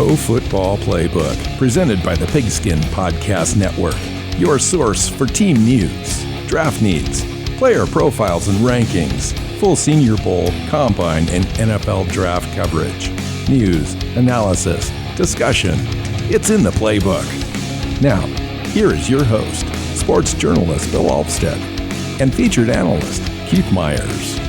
Pro Football Playbook, presented by the Pigskin Podcast Network, your source for team news, draft needs, player profiles and rankings, full Senior Bowl, Combine, and NFL draft coverage, news, analysis, discussion. It's in the playbook. Now, here is your host, sports journalist Bill Alvstad, and featured analyst Keith Myers.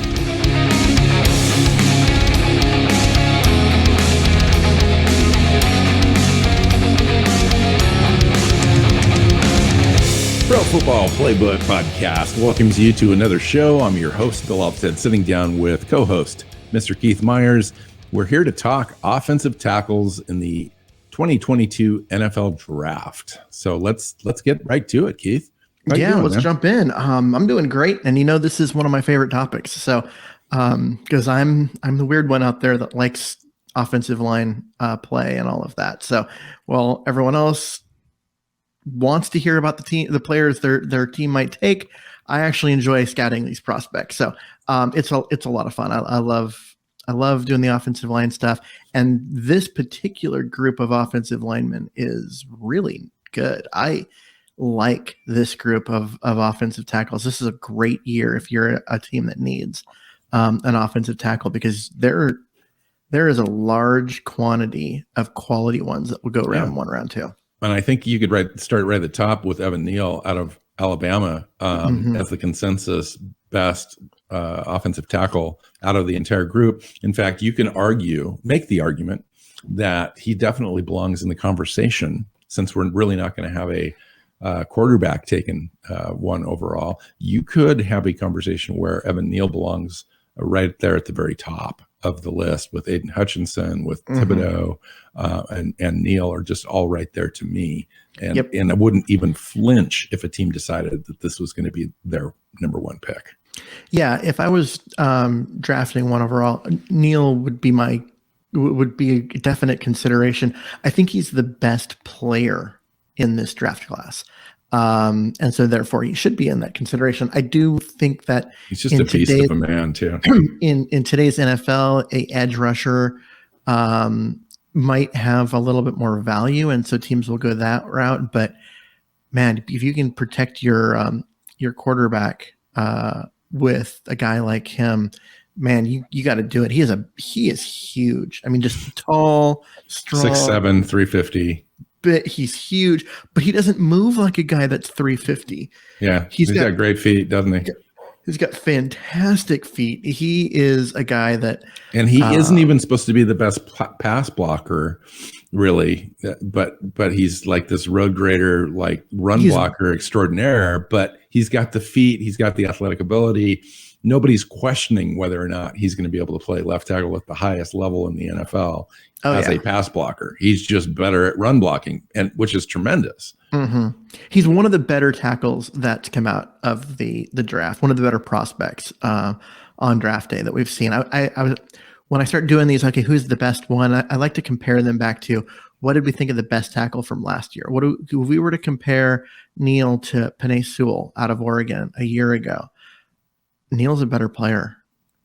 Pro Football Playbook Podcast welcomes you to another show. I'm your host, Bill Alvstad, sitting down with co-host Mr. Keith Myers. We're here to talk offensive tackles in the 2022 NFL Draft. So let's get right to it, Keith. Let's jump in. I'm doing great, and this is one of my favorite topics. So, because I'm the weird one out there that likes offensive line play and all of that. So, while everyone else wants to hear about the players their team might take, I actually enjoy scouting these prospects. So, it's a lot of fun. I love doing the offensive line stuff, and this particular group of offensive linemen is really good. I like this group of offensive tackles. This is a great year if you're a team that needs an offensive tackle, because there is a large quantity of quality ones that will go round one, round two. And I think you could start right at the top with Evan Neal out of Alabama as the consensus best offensive tackle out of the entire group. In fact, you can make the argument that he definitely belongs in the conversation, since we're really not going to have a quarterback taken one overall. You could have a conversation where Evan Neal belongs right there at the very top of the list, with Aiden Hutchinson, with Thibodeau, and Neal are just all right there to me. And and I wouldn't even flinch if a team decided that this was going to be their number one pick. Yeah, if I was drafting one overall, Neal would be a definite consideration. I think he's the best player in this draft class. And so therefore he should be in that consideration. I do think that he's just a beast of a man too. In today's NFL, a edge rusher might have a little bit more value, and so teams will go that route. But man, if you can protect your quarterback with a guy like him, man, you got to do it. He is huge. I mean, just tall, strong, 6'7", 350. But he's huge, but he doesn't move like a guy that's 350. Yeah, he's got great feet, doesn't he? He's got fantastic feet. He is a guy that, and he isn't even supposed to be the best pass blocker, really. But he's like this road grader, like run blocker extraordinaire. But he's got the feet. He's got the athletic ability. Nobody's questioning whether or not he's going to be able to play left tackle at the highest level in the NFL as a pass blocker. He's just better at run blocking, and which is tremendous. Mm-hmm. He's one of the better tackles that's come out of the draft. One of the better prospects on draft day that we've seen. I was, when I start doing these, okay, who's the best one? I like to compare them back to what did we think of the best tackle from last year? If we were to compare Neal to Penei Sewell out of Oregon a year ago? Neal's a better player.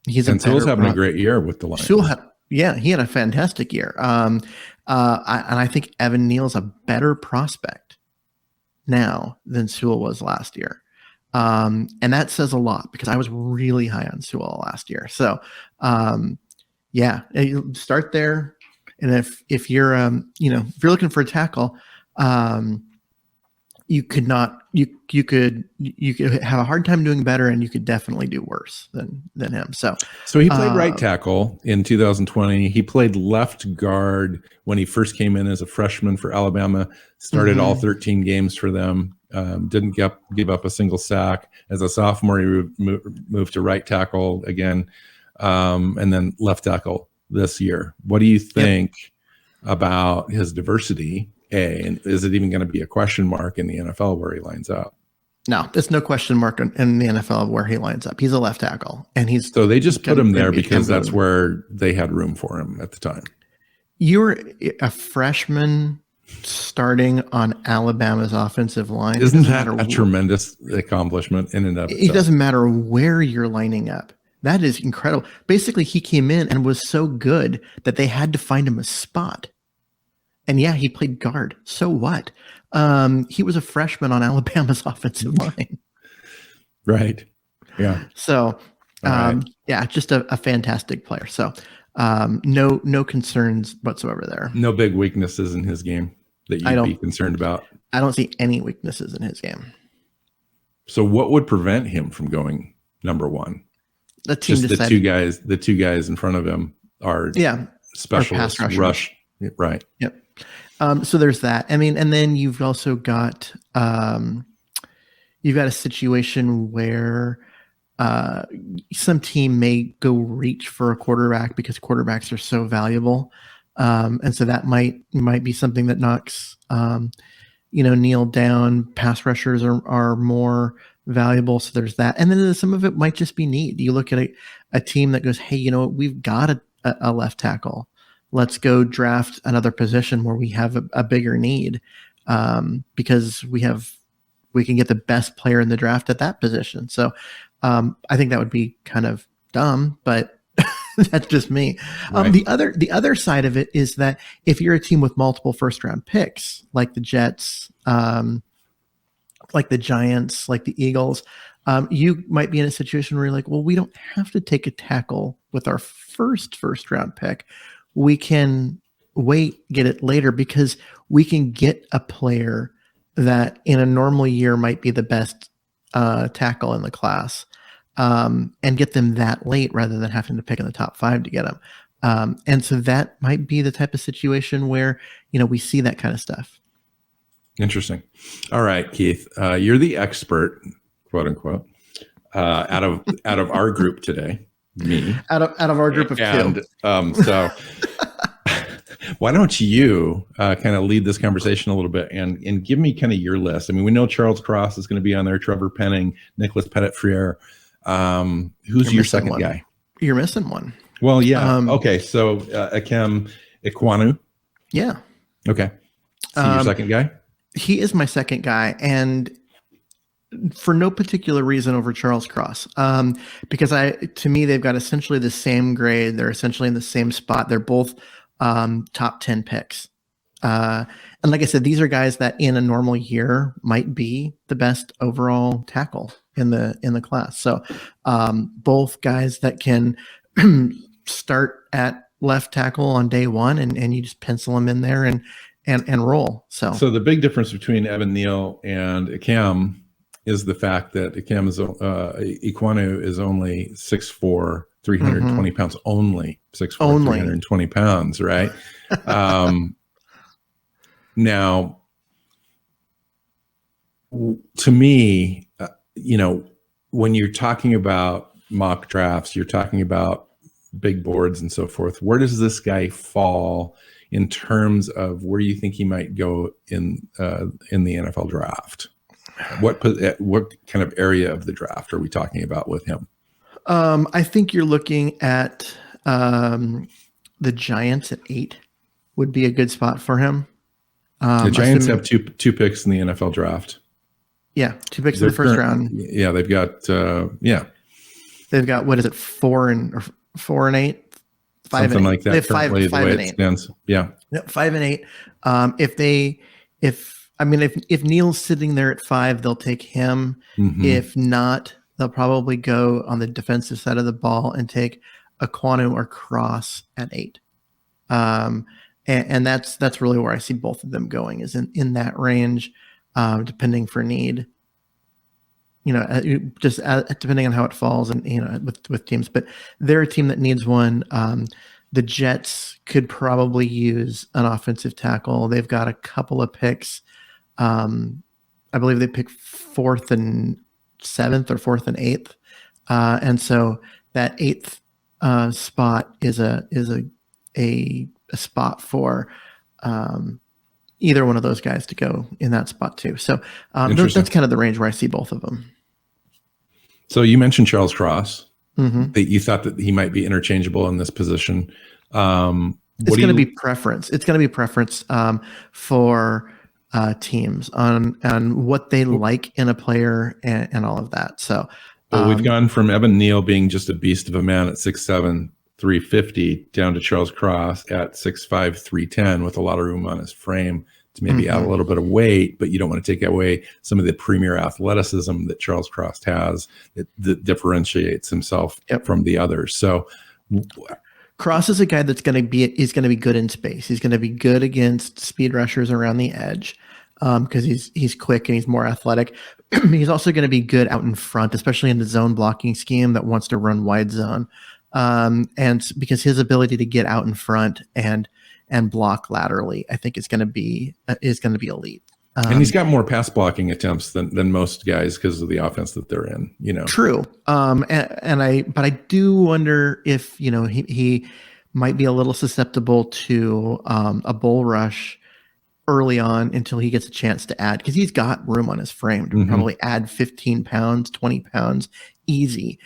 Sewell's having a great year with the Lions. He had a fantastic year. And I think Evan Neal's a better prospect now than Sewell was last year. And that says a lot, because I was really high on Sewell last year. So, start there. And if you're, if you're looking for a tackle, you could have a hard time doing better, and you could definitely do worse than him. So he played right tackle in 2020. He played left guard when he first came in as a freshman for Alabama, started all 13 games for them. Didn't give up a single sack. As a sophomore, he moved to right tackle again, and then left tackle this year. What do you think about his diversity? And is it even going to be a question mark in the NFL where he lines up? No, there's no question mark in the NFL where he lines up. He's a left tackle, and so they just put him there because that's where they had room for him at the time. You're a freshman starting on Alabama's offensive line. Isn't that a tremendous accomplishment in and of itself? It doesn't matter where you're lining up. That is incredible. Basically, he came in and was so good that they had to find him a spot. And yeah, he played guard. So what? He was a freshman on Alabama's offensive line. Right. Yeah. So, Right. yeah, just a fantastic player. So, no concerns whatsoever there. No big weaknesses in his game that you'd be concerned about. I don't see any weaknesses in his game. So what would prevent him from going number one? The team just decided, the two guys in front of him are specialists, rush. Right. Yep. So there's that. I mean, and then you've also got a situation where some team may go reach for a quarterback because quarterbacks are so valuable. And so that might be something that knocks Neal down. Pass rushers are more valuable. So there's that. And then some of it might just be need. You look at a team that goes, hey, you know what? We've got a left tackle. Let's go draft another position where we have a bigger need because we can get the best player in the draft at that position. So I think that would be kind of dumb, but that's just me. Right. The other side of it is that if you're a team with multiple first round picks, like the Jets, like the Giants, like the Eagles, you might be in a situation where you're like, well, we don't have to take a tackle with our first round pick. We can get it later because we can get a player that in a normal year might be the best tackle in the class. And get them that late rather than having to pick in the top 5 to get them. And so that might be the type of situation where, we see that kind of stuff. Interesting. All right, Keith, you're the expert, quote unquote, out of our group today, me. Out of our group of two. So why don't you kind of lead this conversation a little bit and give me kind of your list? I mean, we know Charles Cross is going to be on there, Trevor Penning, Nicholas Pettit-Frere. Who's your second guy? You're missing one. Well, yeah. Okay. So, Ikem Ekwonu. Yeah. Okay. So your second guy? He is my second guy. And for no particular reason over Charles Cross. Because to me, they've got essentially the same grade. They're essentially in the same spot. They're both, top 10 picks. And like I said, these are guys that in a normal year might be the best overall tackle in the class. So both guys that can start at left tackle on day one and you just pencil them in there and roll. So the big difference between Evan Neal and Ikem is the fact that Ekwonu is only 6'4", 320 pounds, only 6'4", 320 pounds, right? Now, to me, when you're talking about mock drafts, you're talking about big boards and so forth. Where does this guy fall in terms of where you think he might go in the NFL draft? What kind of area of the draft are we talking about with him? I think you're looking at the Giants at 8 would be a good spot for him. The Giants have two picks in the NFL draft. Yeah, 2 picks in the first round. Yeah, they've got they've got what is it, 4 and 8, 5 something and 8. like that. They have 5 the way and it 8 stands. Yeah, 5 and 8. If Neal's sitting there at 5, they'll take him. Mm-hmm. If not, they'll probably go on the defensive side of the ball and take Ekwonu or Cross at 8. And that's really where I see both of them going, is in that range, depending for need. Just depending on how it falls, and with teams. But they're a team that needs one. The Jets could probably use an offensive tackle. They've got a couple of picks. I believe they pick 4th and 7th or 4th and 8th, and so that 8th spot is a spot for either one of those guys to go in that spot too. So that's kind of the range where I see both of them. So you mentioned Charles Cross. Mm-hmm. That you thought that he might be interchangeable in this position. It's going to be preference. It's going to be preference for teams on what they like in a player and all of that. So we've gone from Evan Neal being just a beast of a man at 6'7", 350 down to Charles Cross at 6'5", 310 with a lot of room on his frame to maybe add a little bit of weight, but you don't want to take away some of the premier athleticism that Charles Cross has that differentiates himself from the others. So Cross is a guy that's going to be good in space. He's going to be good against speed rushers around the edge because he's quick and he's more athletic. He's also going to be good out in front, especially in the zone blocking scheme that wants to run wide zone. And because his ability to get out in front and block laterally, I think is going to be elite. And he's got more pass blocking attempts than most guys because of the offense that they're in, True. But I do wonder if, he might be a little susceptible to a bull rush early on until he gets a chance to add, because he's got room on his frame to probably add 15 pounds, 20 pounds easy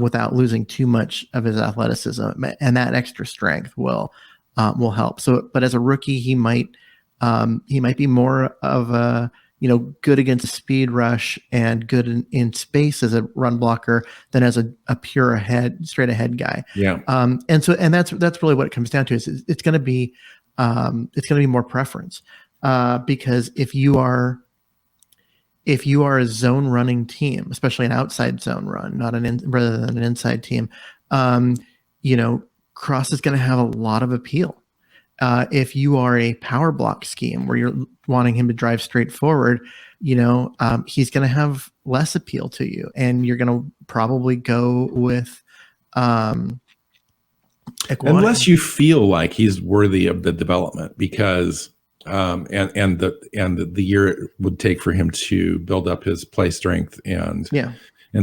without losing too much of his athleticism. And that extra strength will help. So, but as a rookie, he might be more of a, good against a speed rush and good in space as a run blocker than as a pure straight ahead guy. Yeah. And that's really what it comes down to is it's going to be more preference because if you are a zone running team, especially an outside zone run, rather than an inside team, Cross is going to have a lot of appeal. If you are a power block scheme where you're wanting him to drive straight forward, he's going to have less appeal to you, and you're going to probably go with unless you feel like he's worthy of the development, because and the year it would take for him to build up his play strength and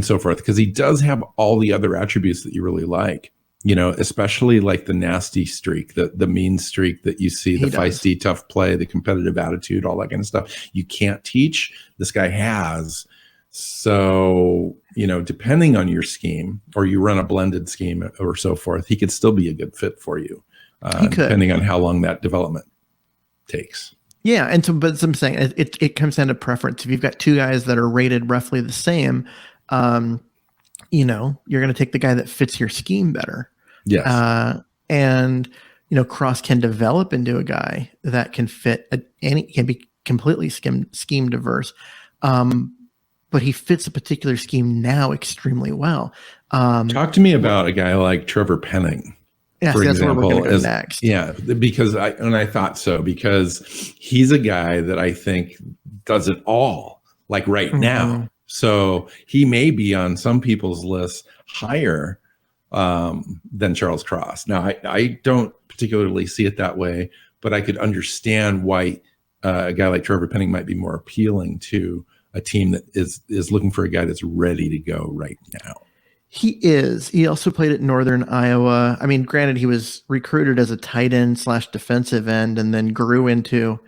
so forth, because he does have all the other attributes that you really like. Especially like the nasty streak, the mean streak that you see, the feisty, tough play, the competitive attitude, all that kind of stuff. You can't teach. This guy has. So, depending on your scheme, or you run a blended scheme or so forth, he could still be a good fit for you, depending on how long that development takes. Yeah, but I'm saying it comes down to preference. If you've got two guys that are rated roughly the same, you're going to take the guy that fits your scheme better. Yes. And Cross can develop into a guy that can fit can be completely scheme diverse. But he fits a particular scheme now extremely well. Talk to me about a guy like Trevor Penning. Yeah, that's where we're going to go next. Yeah, because I thought so, because he's a guy that I think does it all, like right now. So he may be on some people's lists higher than Charles Cross. Now, I don't particularly see it that way, but I could understand why a guy like Trevor Penning might be more appealing to a team that is looking for a guy that's ready to go right now. He is. He also played at Northern Iowa. I mean, granted, he was recruited as a tight end / defensive end and then grew into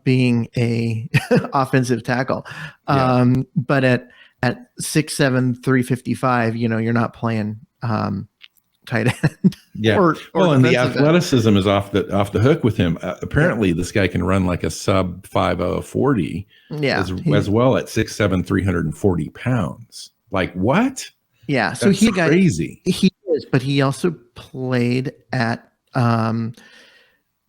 being a offensive tackle. But at 6'7", 355, you're not playing tight end. Yeah. And the athleticism is off the hook with him. Apparently, this guy can run like a sub 5.0 40 as well at 6'7", 340 pounds. Like what? Yeah. So he's crazy. He is, but he also played at Northern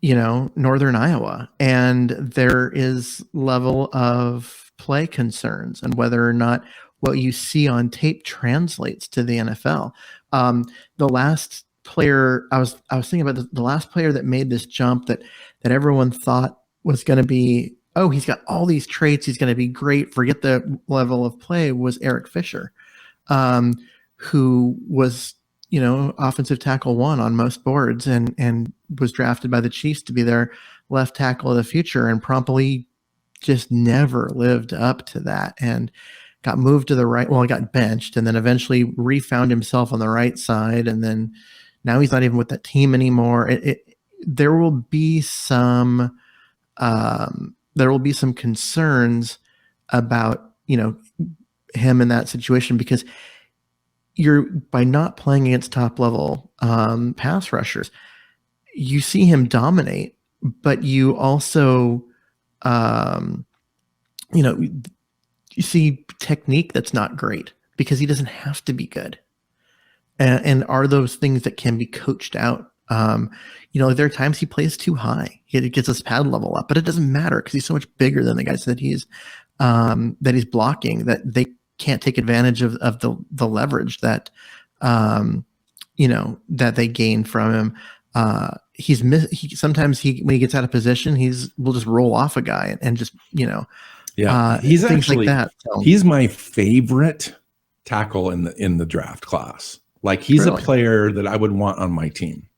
Iowa, and there is level of play concerns and whether or not what you see on tape translates to the NFL. The last player I was thinking about the last player that made this jump that everyone thought was going to be, he's got all these traits, he's going to be great, forget the level of play, was Eric Fisher, who was offensive tackle 1 on most boards and was drafted by the Chiefs to be their left tackle of the future, and promptly just never lived up to that and got moved to the right. Well, he got benched and then eventually refound himself on the right side. And then now he's not even with that team anymore. There will be some concerns about, him in that situation, because by not playing against top level pass rushers, you see him dominate, but you also, you see technique that's not great because he doesn't have to be good. and are those things that can be coached out. There are times he plays too high. It gets his pad level up, but it doesn't matter because he's so much bigger than the guys that he's blocking that they can't take advantage of the leverage that that they gain from him. Sometimes when he gets out of position, will just roll off a guy and just he's things actually like that. So, he's my favorite tackle in the draft class. Like he's really? A player that I would want on my team.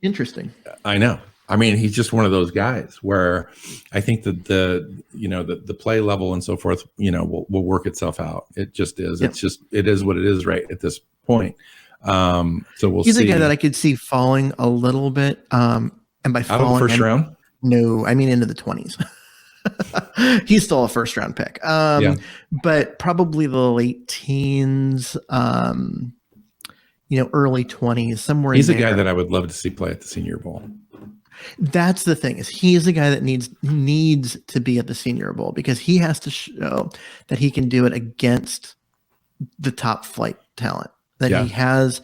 Interesting. I know. I mean, he's just one of those guys where I think that the play level and so forth, will work itself out. It just is. Yep. It is what it is right at this point. So we'll see. He's a guy that I could see falling a little bit. And by falling, out of the first round? No, I mean into the 20s. He's still a first round pick. But probably the late teens, early 20s, somewhere. He's in a there. guy that I would love to see play at the Senior Bowl. That's the thing, is he is a guy that needs to be at the Senior Bowl because he has to show that he can do it against the top flight talent, that he has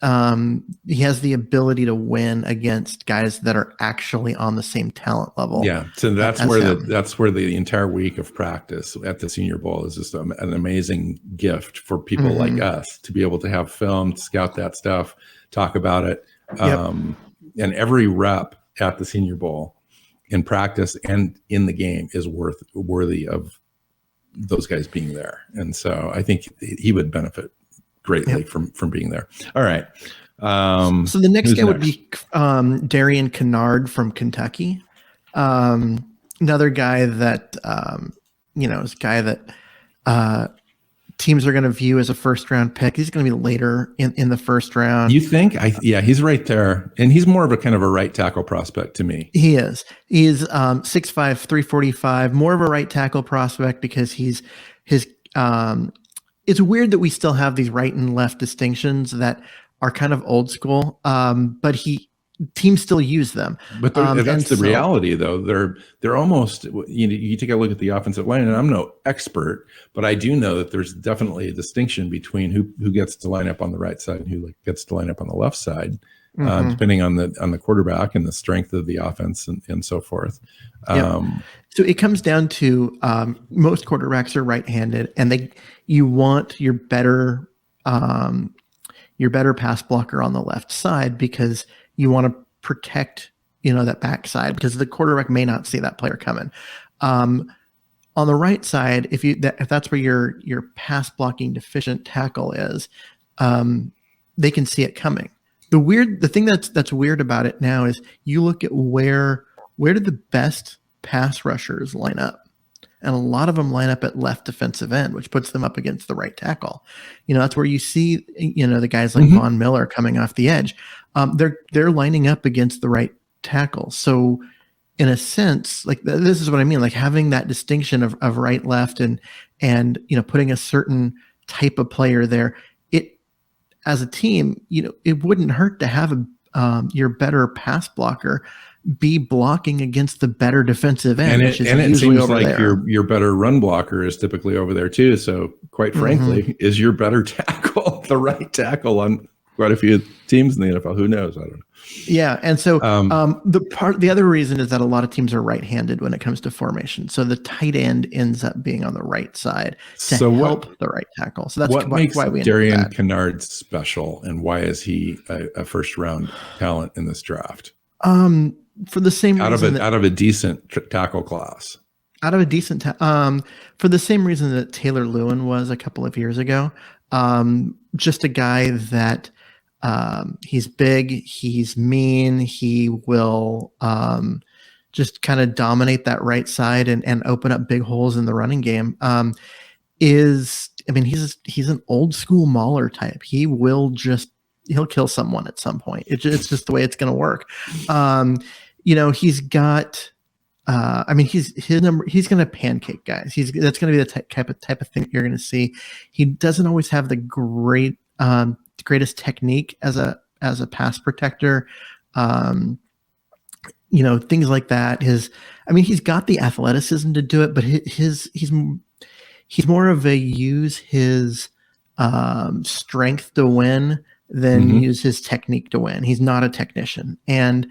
the ability to win against guys that are actually on the same talent level. Yeah. So that's where the entire week of practice at the Senior Bowl is just an amazing gift for people like us to be able to have film, scout that stuff, talk about it. And every rep at the Senior Bowl in practice and in the game is worthy of those guys being there. And so I think he would benefit greatly from being there. All right. So the next guy would be Darian Canard from Kentucky. Another guy that, is a guy that teams are going to view as a first round pick. He's going to be later in the first round. You think? He's right there. And he's more of a kind of a right tackle prospect to me. He is. He's 6'5", 345, more of a right tackle prospect because it's weird that we still have these right and left distinctions that are kind of old school, but teams still use them. But that's the reality, though. They're almost, you take a look at the offensive line, and I'm no expert, but I do know that there's definitely a distinction between who gets to line up on the right side and who gets to line up on the left side, depending on the quarterback and the strength of the offense and so forth. So it comes down to most quarterbacks are right-handed, and you want your better pass blocker on the left side because you want to protect, that backside because the quarterback may not see that player coming. On the right side, if that's where your pass blocking deficient tackle is, they can see it coming. The thing that's weird about it now is you look at where do the best pass rushers line up. And a lot of them line up at left defensive end, which puts them up against the right tackle. That's where you see, the guys like Von Miller coming off the edge. They're lining up against the right tackle. So in a sense, like this is what I mean, like having that distinction of right, left and putting a certain type of player there, it, as a team, it wouldn't hurt to have your better pass blocker be blocking against the better defensive end. And it seems like your better run blocker is typically over there too. So quite frankly, is your better tackle the right tackle on quite a few teams in the NFL? Who knows? I don't know. Yeah. And so the other reason is that a lot of teams are right-handed when it comes to formation. So the tight end ends up being on the right side to help the right tackle. So that's what makes why we Darian Canard special, and why is he a first round talent in this draft? For the same reason out of a decent tackle class. Out of a decent for the same reason that Taylor Lewin was a couple of years ago. Just a guy that he's big, he's mean, he will just kind of dominate that right side and open up big holes in the running game. He's an old school Mauler type. He'll kill someone at some point. It's just the way it's going to work. He's got, he's going to pancake guys. That's going to be the type of thing you're going to see. He doesn't always have the greatest technique as a pass protector. Things like that. He's got the athleticism to do it, but he's more of a use his strength to win than use his technique to win. He's not a technician. And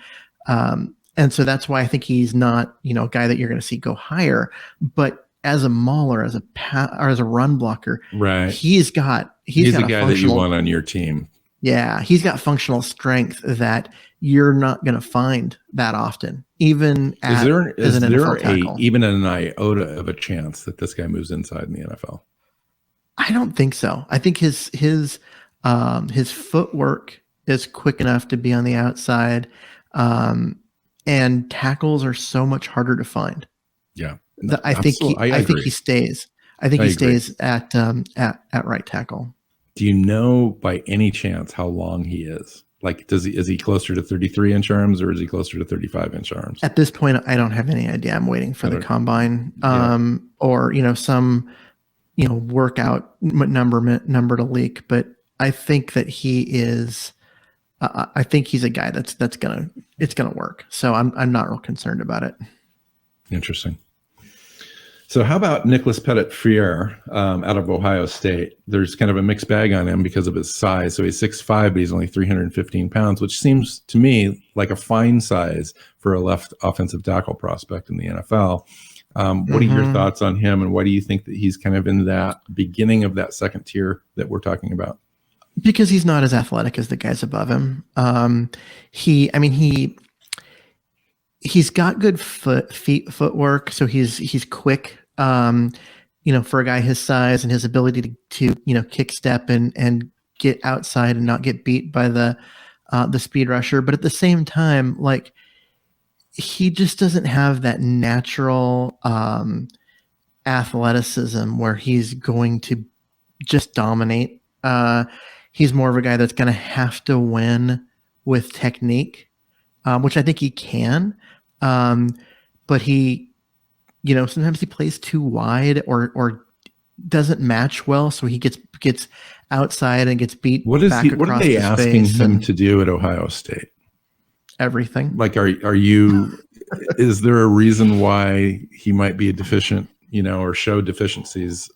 so that's why I think he's not, a guy that you're going to see go higher. But as a mauler, as a run blocker, right? He's got a guy that you want on your team. Yeah, he's got functional strength that you're not going to find that often. Even is there tackle. Even an iota of a chance that this guy moves inside in the NFL? I don't think so. I think his footwork is quick enough to be on the outside, and tackles are so much harder to find. Yeah, I think he stays. I think he stays at right tackle. Do you know by any chance how long he is? Like, is he closer to 33-inch arms or is he closer to 35-inch arms? At this point, I don't have any idea. I'm waiting for the combine, or some workout number to leak. But I think that he is. I think he's a guy that's gonna work. So I'm not real concerned about it. Interesting. So how about Nicholas Pettit-Friere out of Ohio State? There's kind of a mixed bag on him because of his size. So he's 6'5", but he's only 315 pounds, which seems to me like a fine size for a left offensive tackle prospect in the NFL. What are your thoughts on him, and why do you think that he's kind of in that beginning of that second tier that we're talking about? Because he's not as athletic as the guys above him. He's got good footwork, so he's quick. For a guy his size and his ability to kick step and get outside and not get beat by the speed rusher. But at the same time, like, he just doesn't have that natural athleticism where he's going to just dominate. He's more of a guy that's going to have to win with technique, which I think he can. But he, sometimes he plays too wide or doesn't match well, so he gets outside and gets beat. What are they asking him to do at Ohio State? Everything. Like, are you? Is there a reason why he might be a deficient, or show deficiencies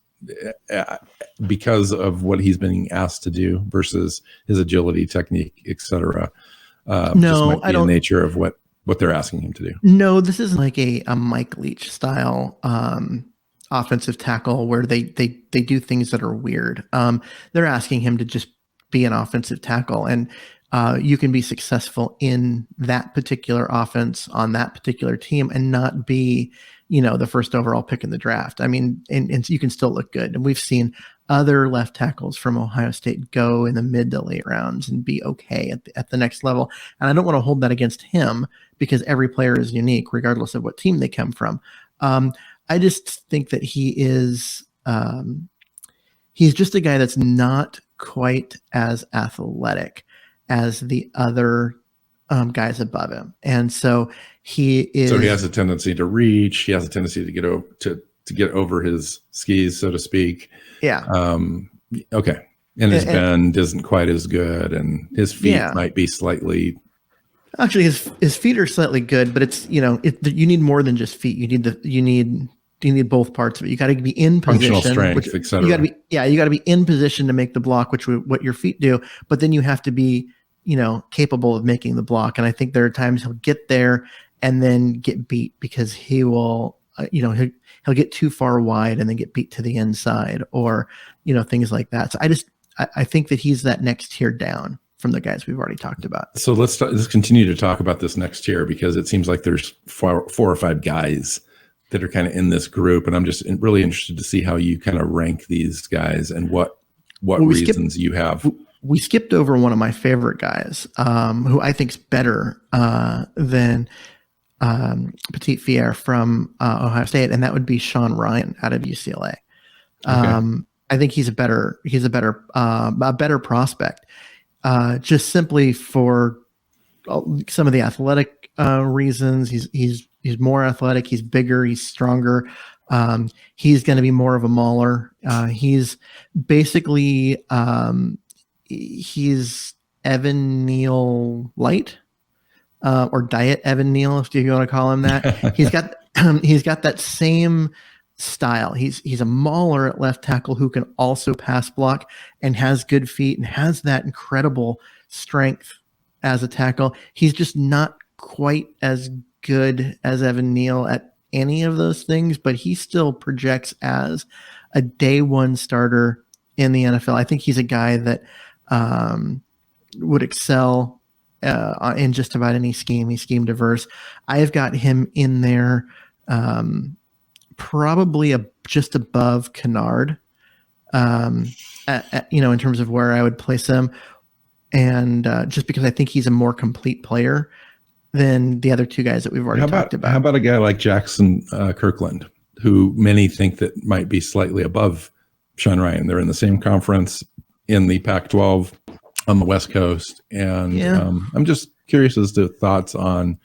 because of what he's being asked to do versus his agility, technique, etc.? No, I don't. The nature of what they're asking him to do. No, this is like a Mike Leach style offensive tackle where they do things that are weird. They're asking him to just be an offensive tackle, and you can be successful in that particular offense on that particular team and not be, the first overall pick in the draft. I mean, and you can still look good. And we've seen other left tackles from Ohio State go in the mid to late rounds and be okay at the next level. And I don't want to hold that against him because every player is unique, regardless of what team they come from. I just think that he is, he's just a guy that's not quite as athletic as the other guys above him. And so he has a tendency to reach. He has a tendency to get over his skis, so to speak. Yeah. Okay. And his bend isn't quite as good, and his feet might be slightly. Actually, his feet are slightly good, but it's you need more than just feet. You need both parts of it. You got to be in position, functional strength, etc. You got to be in position to make the block, what your feet do. But then you have to be capable of making the block. And I think there are times he'll get there and then get beat because he will. He'll get too far wide and then get beat to the inside, or things like that. So I think that he's that next tier down from the guys we've already talked about. So let's continue to talk about this next tier, because it seems like there's four or five guys that are kind of in this group, and I'm just really interested to see how you kind of rank these guys and what reasons you have. We skipped over one of my favorite guys, who I think is better than Pettit-Friere from Ohio State, and that would be Sean Ryan out of UCLA. Okay. I think he's a better prospect, just simply for some of the athletic reasons. He's more athletic. He's bigger. He's stronger. He's going to be more of a mauler. He's basically he's Evan Neal light. Or diet Evan Neal, if you want to call him that. He's got that same style. He's a mauler at left tackle who can also pass block and has good feet and has that incredible strength as a tackle. He's just not quite as good as Evan Neal at any of those things, but he still projects as a day one starter in the NFL. I think he's a guy that would excel in just about any scheme. He's scheme diverse. I have got him in there probably just above Canard, in terms of where I would place him. And just because I think he's a more complete player than the other two guys that we've already talked about. How about a guy like Jackson Kirkland, who many think that might be slightly above Sean Ryan? They're in the same conference in the Pac-12 on the West Coast. And I'm just curious as to thoughts on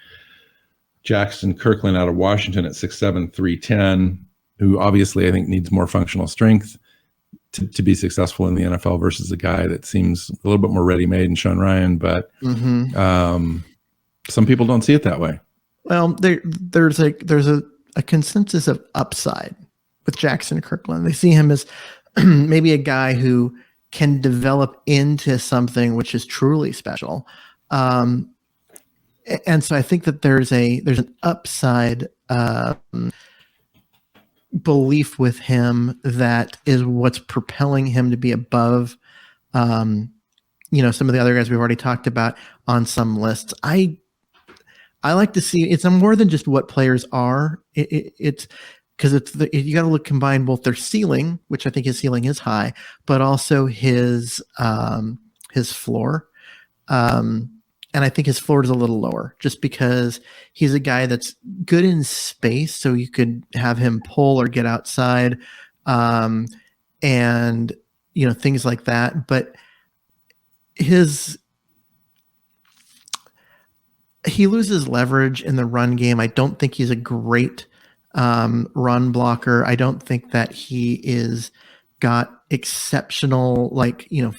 Jackson Kirkland out of Washington at 6'7", 310, who obviously I think needs more functional strength to be successful in the NFL versus a guy that seems a little bit more ready-made in Sean Ryan. But some people don't see it that way. Well, there's a consensus of upside with Jackson Kirkland. They see him as maybe a guy who can develop into something which is truly special. And so I think that there's an upside belief with him that is what's propelling him to be above, some of the other guys we've already talked about on some lists. I like to see it's more than just what players are. It's because you got to combine both their ceiling, which I think his ceiling is high, but also his floor. And I think his floor is a little lower just because he's a guy that's good in space. So you could have him pull or get outside, and things like that. But he loses leverage in the run game. I don't think he's a great run blocker. I don't think that he is got exceptional,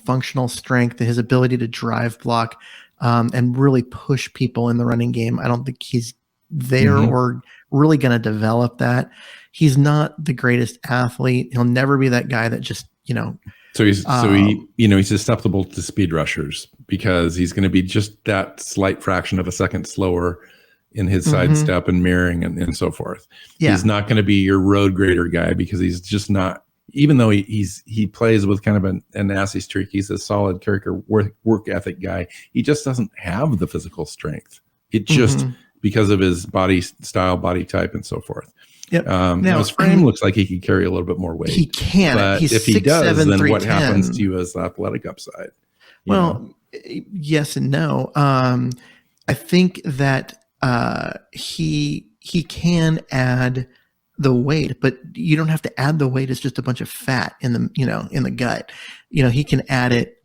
functional strength, his ability to drive block and really push people in the running game. I don't think he's there or really going to develop that. He's not the greatest athlete. He'll never be that guy that just, So he's susceptible to speed rushers because he's going to be just that slight fraction of a second slower in his sidestep and mirroring and so forth. Yeah. He's not going to be your road grader guy because he's just not, even though he plays with kind of a nasty streak, he's a solid character work ethic guy. He just doesn't have the physical strength. It just because of his body style, body type, and so forth. Yep. Now his frame looks like he could carry a little bit more weight. He can. But if he does, then what happens to you as athletic upside? Yes and no. I think that he can add the weight, but you don't have to add the weight. It's just a bunch of fat in the gut. He can add it.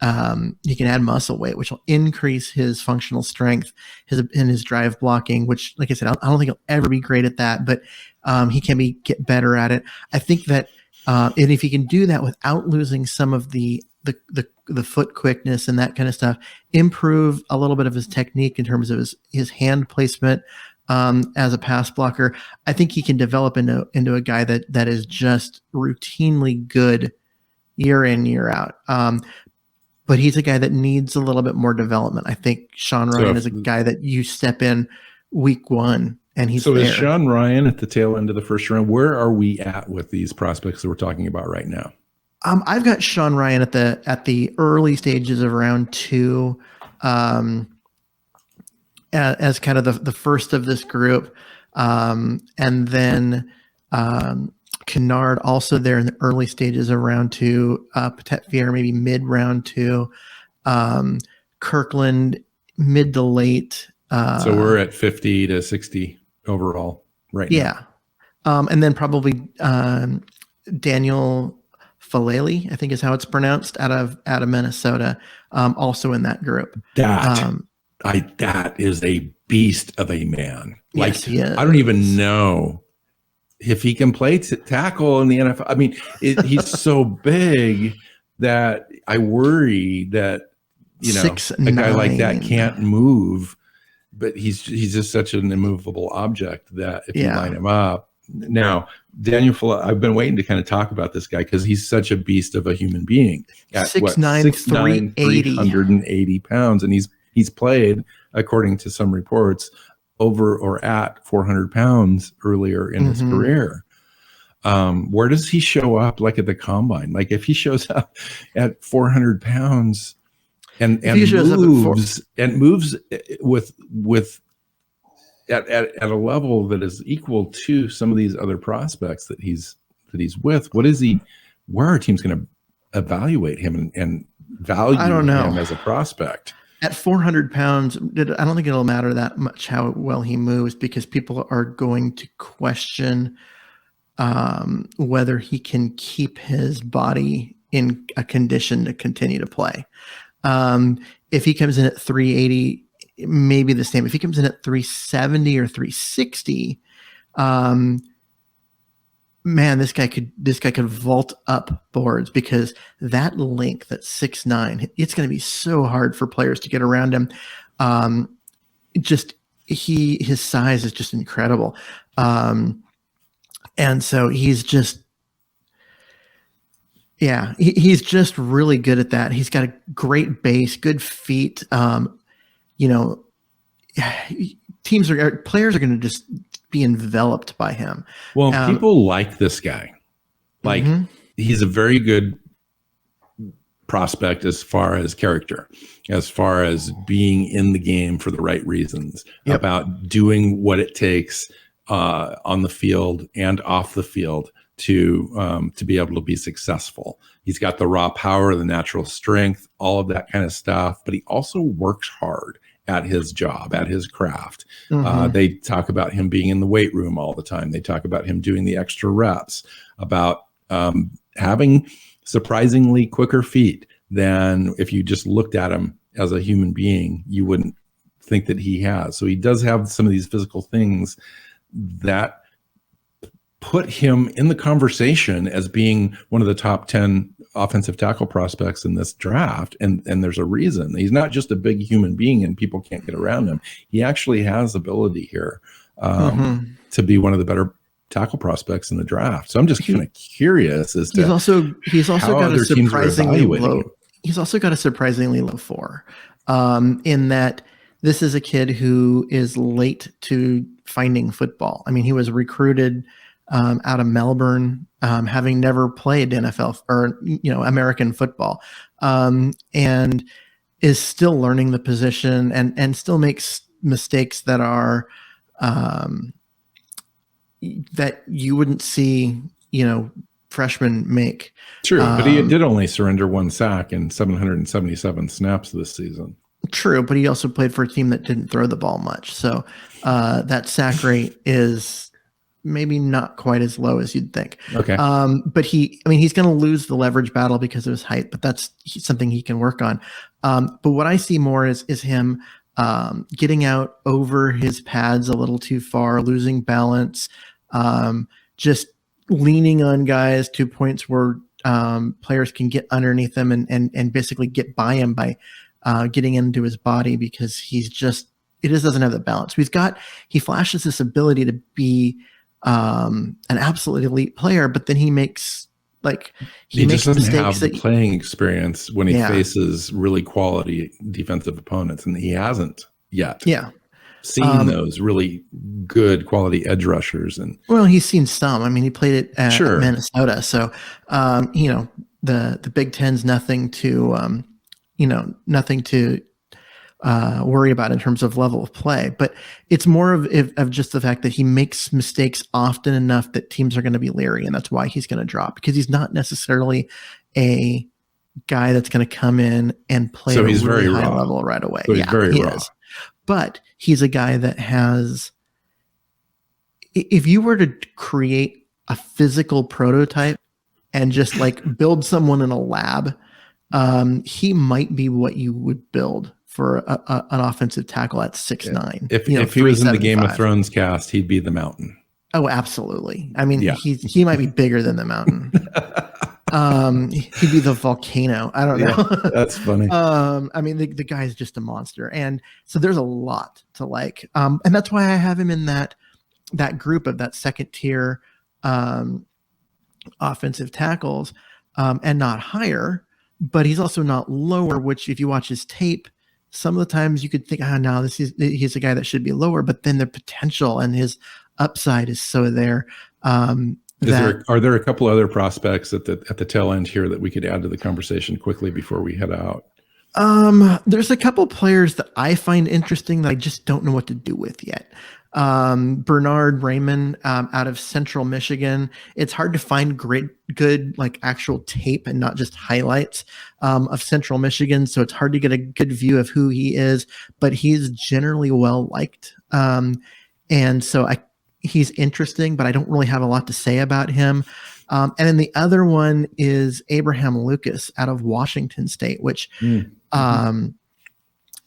He can add muscle weight, which will increase his functional strength, his drive blocking, which, like I said, I don't think he'll ever be great at that, but he can get better at it. I think that, and if he can do that without losing some of the foot quickness and that kind of stuff, improve a little bit of his technique in terms of his hand placement, as a pass blocker, I think he can develop into a guy that is just routinely good year in, year out. But he's a guy that needs a little bit more development. I think Sean Ryan is a guy that you step in week one and he's there. So is Sean Ryan at the tail end of the first round? Where are we at with these prospects that we're talking about right now? I've got Sean Ryan at the early stages of round 2. As kind of the first of this group. And then Canard also there in the early stages of round 2, Pettit maybe mid round 2, Kirkland mid to late. So we're at 50 to 60 overall right now. Yeah. And then probably Daniel Falele, I think is how it's pronounced, out of Minnesota, also in that group. That is a beast of a man. Yes, he is. I don't even know if he can play tackle in the NFL. I mean, he's so big that I worry that, 6'9". a guy like that can't move, but he's just such an immovable object that if you line him up, Now, Daniel, I've been waiting to kind of talk about this guy because he's such a beast of a human being. At 6'9", 380 pounds, and he's played, according to some reports, over or at 400 pounds earlier in his career. Where does he show up, like at the combine? Like if he shows up at 400 pounds and moves with at a level that is equal to some of these other prospects that he's with, where are teams going to evaluate him and value him as a prospect? At 400 pounds, I don't think it'll matter that much how well he moves, because people are going to question whether he can keep his body in a condition to continue to play. If he comes in at 380, maybe the same. If he comes in at 370 or 360, man, this guy could vault up boards, because that length, that 6'9", it's going to be so hard for players to get around him. His size is just incredible. And so he's just really good at that. He's got a great base, good feet. Players are going to just be enveloped by him. Well, people like this guy. Like he's a very good prospect as far as character, as far as being in the game for the right reasons, about doing what it takes on the field and off the field to be able to be successful. He's got the raw power, the natural strength, all of that kind of stuff, but he also works hard at his job, at his craft. They talk about him being in the weight room all the time. They talk about him doing the extra reps, about having surprisingly quicker feet than if you just looked at him as a human being, you wouldn't think that he has. So he does have some of these physical things that put him in the conversation as being one of the top 10 offensive tackle prospects in this draft. And there's a reason. He's not just a big human being and people can't get around him. He actually has ability here to be one of the better tackle prospects in the draft. So I'm just kind of curious as to he's also got a surprisingly low. He's also got a surprisingly low 4, in that this is a kid who is late to finding football. I mean, he was recruited out of Melbourne, having never played NFL or American football, and is still learning the position and still makes mistakes that are that you wouldn't see freshmen make. True, but he did only surrender 1 sack in 777 snaps this season. True, but he also played for a team that didn't throw the ball much, so that sack rate is maybe not quite as low as you'd think. Okay. But he's going to lose the leverage battle because of his height, but that's something he can work on. But what I see more is him getting out over his pads a little too far, losing balance, just leaning on guys to points where players can get underneath him and basically get by him by getting into his body, because he just doesn't have the balance. He flashes this ability to be an absolute elite player, but then he makes he just doesn't have the playing experience when he faces really quality defensive opponents, and he hasn't yet. Seen those really good quality edge rushers, and he's seen some. I mean, he played it at Minnesota, so the Big Ten's nothing to worry about in terms of level of play, but it's more of just the fact that he makes mistakes often enough that teams are going to be leery, and that's why he's going to drop, because he's not necessarily a guy that's going to come in and play at a really high level right away. So he's very raw. But he's a guy that has, if you were to create a physical prototype and just build someone in a lab, he might be what you would build for an offensive tackle at 6'9". If he was in the Game of Thrones cast, he'd be the Mountain. Oh, absolutely. I mean, he might be bigger than the Mountain. He'd be the volcano. I don't know. That's funny. I mean, the guy's just a monster, and so there's a lot to like. And that's why I have him in that that group of that second tier offensive tackles, and not higher, but he's also not lower, which if you watch his tape, some of the times you could think, no, he's a guy that should be lower, but then the potential and his upside is so there. Are there a couple other prospects at the tail end here that we could add to the conversation quickly before we head out? There's a couple players that I find interesting that I just don't know what to do with yet. Bernard Raymond, out of Central Michigan. It's hard to find good like actual tape and not just highlights of Central Michigan. So it's hard to get a good view of who he is, but he's generally well liked. And so he's interesting, but I don't really have a lot to say about him. And then the other one is Abraham Lucas out of Washington State, which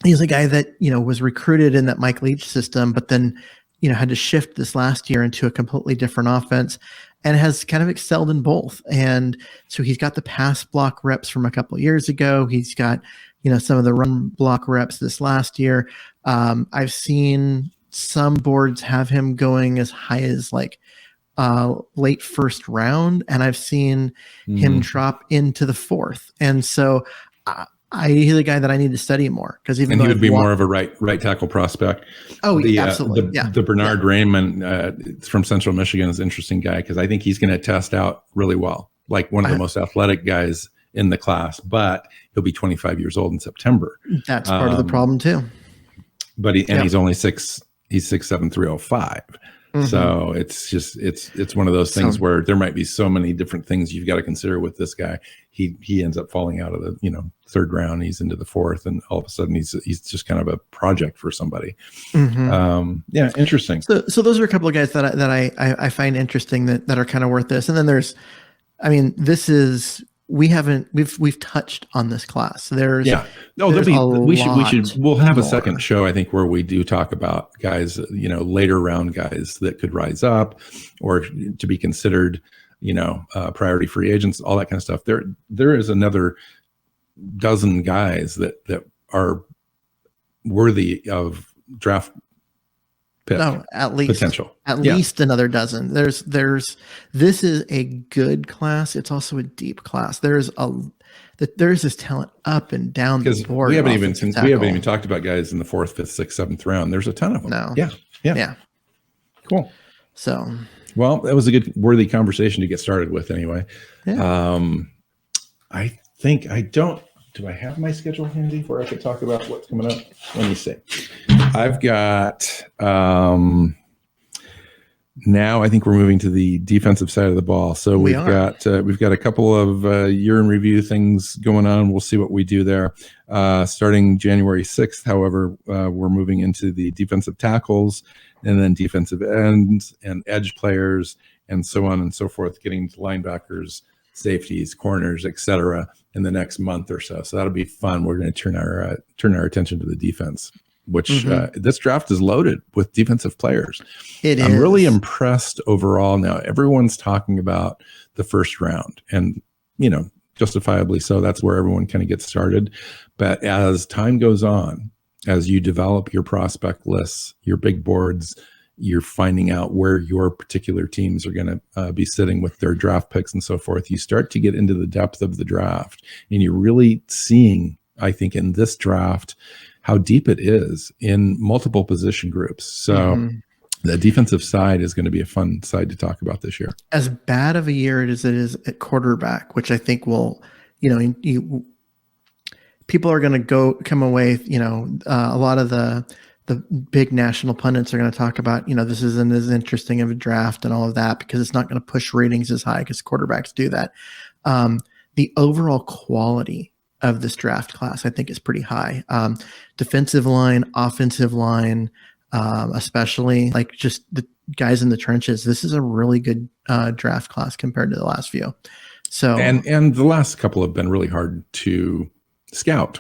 he's a guy that, was recruited in that Mike Leach system, but then, had to shift this last year into a completely different offense and has kind of excelled in both. And so he's got the pass block reps from a couple of years ago. He's got, some of the run block reps this last year. I've seen some boards have him going as high as like late first round, and I've seen him drop into the fourth. And so he's a guy that I need to study more, because he would be more of a right tackle prospect. Oh, absolutely. The Bernard Raymond from Central Michigan is an interesting guy, because I think he's going to test out really well, like one of the most athletic guys in the class. But he'll be 25 years old in September. That's part of the problem too. But he's only 6'7", 305. So it's one of those things where there might be so many different things you've got to consider with this guy. He ends up falling out of the third round. He's into the fourth, and all of a sudden he's just kind of a project for somebody. Interesting. So those are a couple of guys that I find interesting that are kind of worth this. And then we've touched on this class. We'll have a second show, I think, where we do talk about guys, later round guys that could rise up or to be considered, priority free agents, all that kind of stuff. There is another dozen guys that are worthy of draft pick. No, at least potential. At least another dozen. This is a good class. It's also a deep class. There's this talent up and down the board. We haven't even talked about guys in the 4th, 5th, 6th, 7th round. There's a ton of them. No. Yeah. Cool. So, well, that was a good, worthy conversation to get started with anyway. Yeah. I think do I have my schedule handy where I could talk about what's coming up? Let me see. I've got, now I think we're moving to the defensive side of the ball. So we've got a couple of year in review things going on. We'll see what we do there. Starting January 6th, however, we're moving into the defensive tackles, and then defensive ends and edge players, and so on and so forth, getting to linebackers, safeties, corners, etc. in the next month or so. So that'll be fun. We're going to turn our attention to the defense, which this draft is loaded with defensive players. I'm really impressed overall. Now everyone's talking about the first round, and justifiably so. That's where everyone kind of gets started. But as time goes on, as you develop your prospect lists, your big boards, you're finding out where your particular teams are going to be sitting with their draft picks and so forth. You start to get into the depth of the draft, and you're really seeing, I think, in this draft, how deep it is in multiple position groups. So the defensive side is going to be a fun side to talk about this year. As bad of a year as it is at quarterback, which I think will, people are going to come away, a lot of the big national pundits are going to talk about, this isn't as interesting of a draft and all of that, because it's not going to push ratings as high, because quarterbacks do that. The overall quality of this draft class, I think, is pretty high. Defensive line, offensive line, especially like just the guys in the trenches. This is a really good draft class compared to the last few. So, and the last couple have been really hard to scout.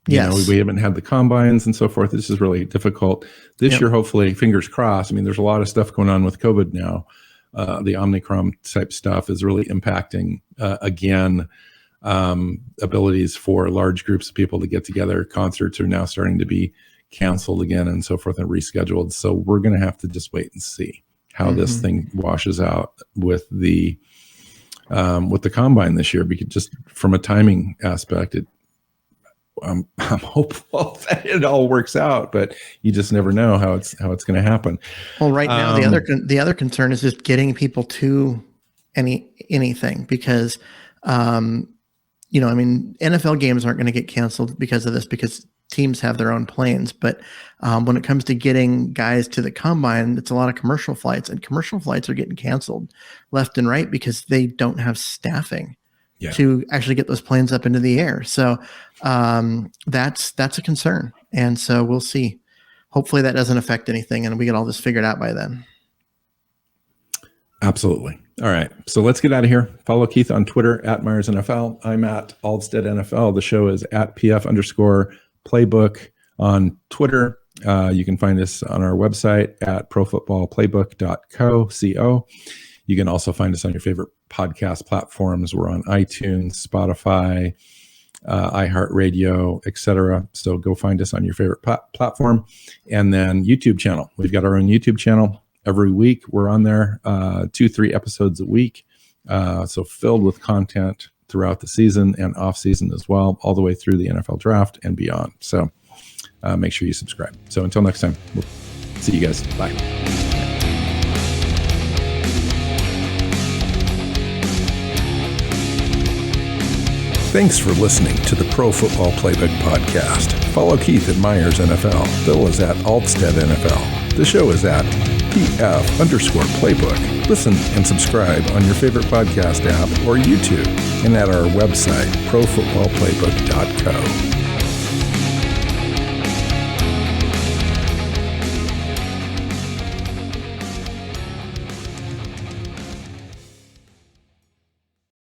Yes. We haven't had the combines and so forth. This is really difficult. This year, hopefully, fingers crossed. I mean, there's a lot of stuff going on with COVID now. The Omicron type stuff is really impacting, again, abilities for large groups of people to get together. Concerts are now starting to be canceled again and so forth and rescheduled. So we're going to have to just wait and see how this thing washes out with the combine this year, because just from a timing aspect, I'm hopeful that it all works out, but you just never know how it's going to happen. Well, right now the other concern is just getting people to anything, because NFL games aren't going to get canceled because of this, because teams have their own planes. But when it comes to getting guys to the combine, it's a lot of commercial flights, and commercial flights are getting canceled left and right because they don't have staffing to actually get those planes up into the air. So that's a concern. And so we'll see. Hopefully that doesn't affect anything and we get all this figured out by then. Absolutely. All right. So let's get out of here. Follow Keith on Twitter at Myers NFL. I'm at Alvstad NFL. The show is at PF_playbook on Twitter. You can find us on our website at profootballplaybook.co. You can also find us on your favorite podcast platforms. We're on iTunes, Spotify, iHeartRadio, etc. So go find us on your favorite platform. And then YouTube channel. We've got our own YouTube channel. Every week we're on there, 2-3 episodes a week. So filled with content throughout the season and off season as well, all the way through the NFL draft and beyond. So make sure you subscribe. So until next time, we'll see you guys. Bye. Thanks for listening to the Pro Football Playbook Podcast. Follow Keith at Myers NFL. Bill is at Alvstad NFL. The show is at PF_playbook. Listen and subscribe on your favorite podcast app or YouTube, and at our website, profootballplaybook.co.